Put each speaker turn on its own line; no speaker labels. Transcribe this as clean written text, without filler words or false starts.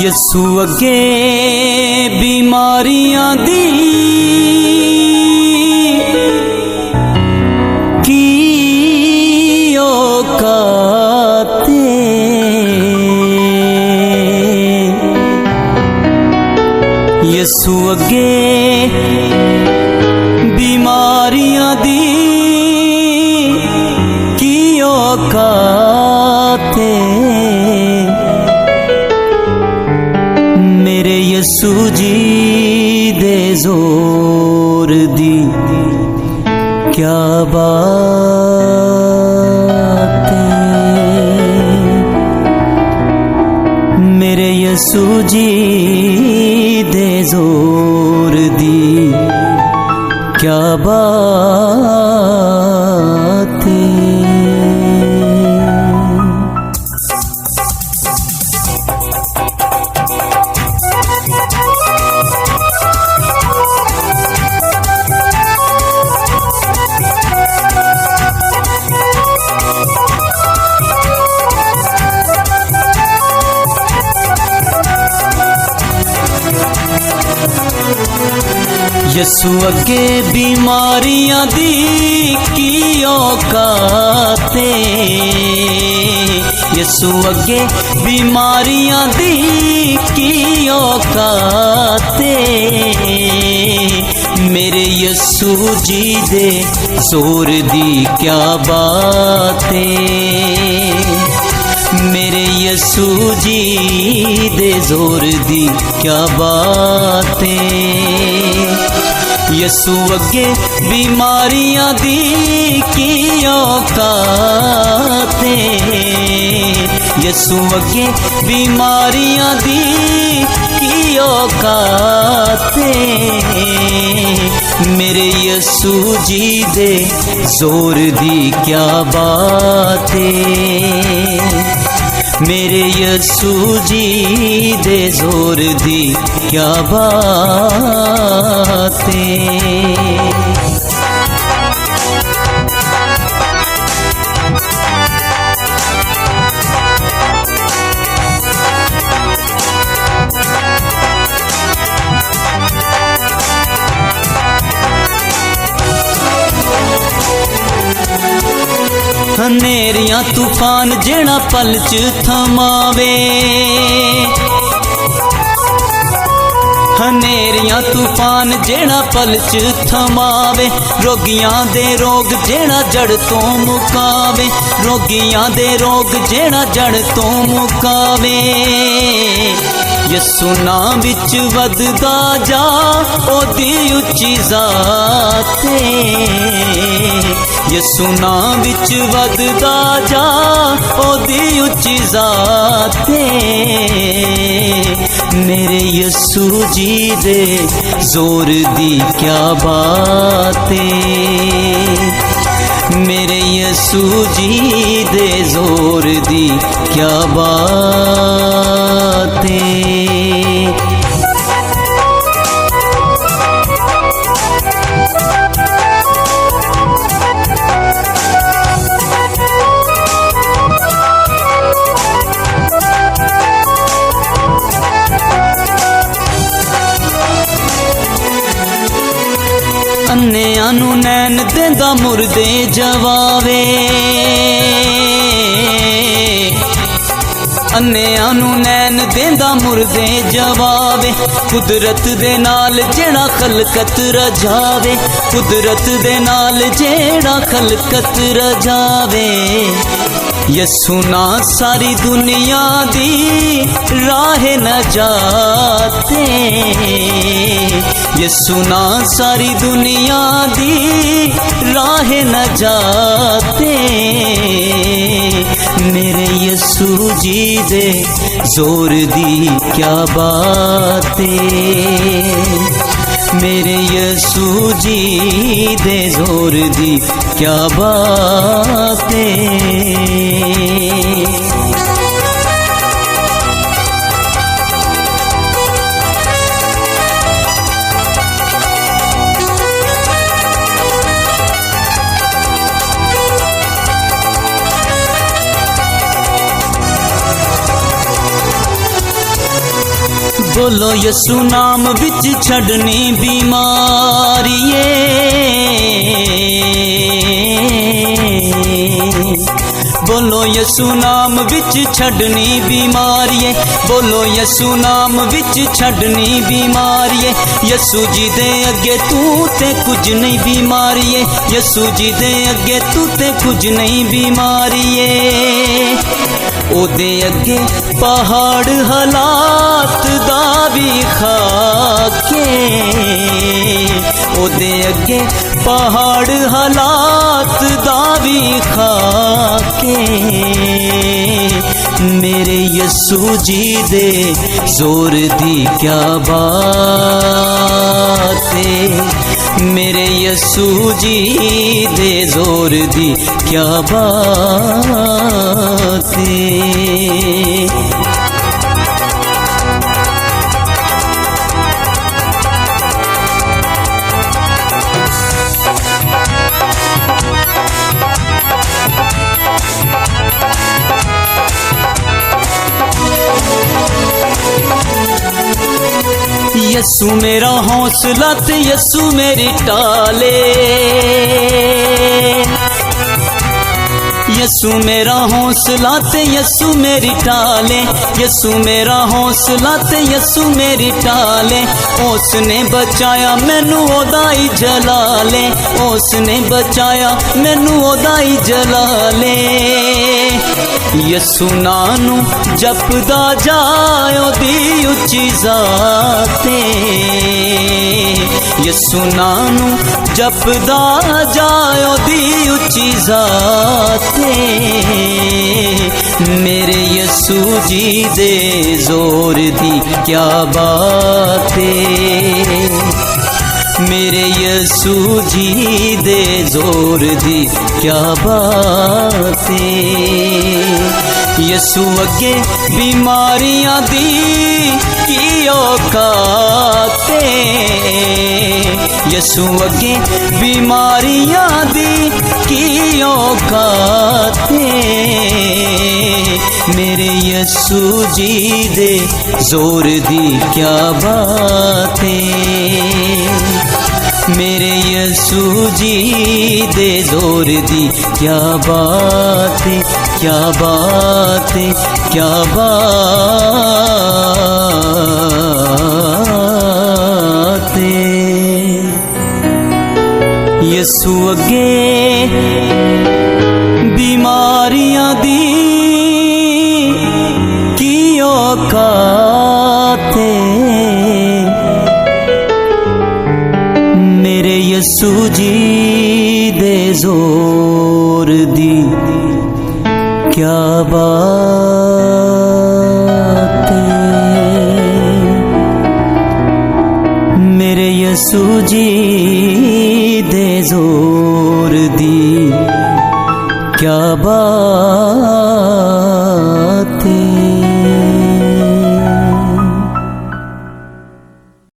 यसू अगे बीमारियां दी की औकाते, यसू अगे बीमारियां दी की औकाते, मेरे यसू जी दे जोर दी क्या बात है, मेरे यसू जी दे जोर दी क्या बात है। यसू अगे बीमारियां दी की औकाते, यसू अगे बीमारियां दी की औकाते, मेरे यसू जी दे जोर दी क्या बातें, मेरे यसू जी दे जोर दी क्या बातें, यसू अगे बीमारियां दी की औकाते, यसू अगे बीमारियां दी की औकाते, मेरे यसू जी दे जोर दी क्या बातें, मेरे यसू जी दे जोर दी क्या बातें। हनेरियां तूफान जेड़ा पल च थमावे, हनेरियां तूफान जेड़ा पल च थमावे, रोगियां दे रोग जेड़ा जड़ तो मुकावे, रोगियां दे रोग जेड़ा जड़ तो मुकावे, यसू नाम विच वधदा जा ओदी उच्ची जाते, यसू नाम विच वधदा जा ओदी उच्ची जाते, मेरे यसू जी दे जोर दी क्या बातें, मेरे यसू जी दे जोर दी क्या बातें। अन्नेयां नूं नैन देंदा मुर्दे जवावे, अन्नेयां नूं नैन देंदा मुर्दे जवावे, कुदरत दे नाल जेड़ा खलकत रजावे, कुदरत दे नाल जेड़ा खलकत रजावे, यसू ना सारी दुनिया दी राह न जाते, यसू ना सारी दुनिया दी राह न जाते, मेरे यसू जी दे जोर दी क्या बातें, मेरे यसू जी दे जोर दी क्या बातें। बोलो यसु नाम विच छड़नी बीमारिए, बोलो यसु नाम विच छड़नी बीमारिए, बोलो यसु नाम विच छड़नी बीमारिए। यसु जी दे अगे तू ते कुछ नहीं बीमारिए, यसु जी दे अगे तू ते कुछ नहीं बीमारिए। ओदे अगे पहाड़ हालात दा भी खाके, ओदे अगे पहाड़ हालात दा भी खाके। मेरे यसु जी दे जोर दी क्या बात है, मेरे यसु जी दे जोर दी क्या बात है। यसु मेरा हौसला ते यसु मेरी टाले, यसु मेरा हौसला ते यसु मेरी टाले, यसु मेरा हौसला ते यसु मेरी टाले। उसने बचाया मैनू ओदा ही जलाले, उसने बचाया मैनू ओदा ही जलाले। यसु नानू जपदा जाए ओदी उच्ची जाते, यसु नानू जपदा जाए ओदी उच्ची जाते। मेरे यसु जी दे जोर दी क्या बात है, मेरे यसु जी दे जोर दी क्या बात है। यसु अगे बीमारियां दी की औकात है, यसु अगे बीमारियां दी की औकात है। मेरे यसु जी दे जोर दी क्या बात है, मेरे यसु जी दे जोर दी क्या बात है, क्या बात है, क्या बात है। यसु अगे बीमारियां दी की औकात है, मेरे यसु जी दे जोर दी क्या बात है, मेरे यसु जी दे जोर दी क्या बात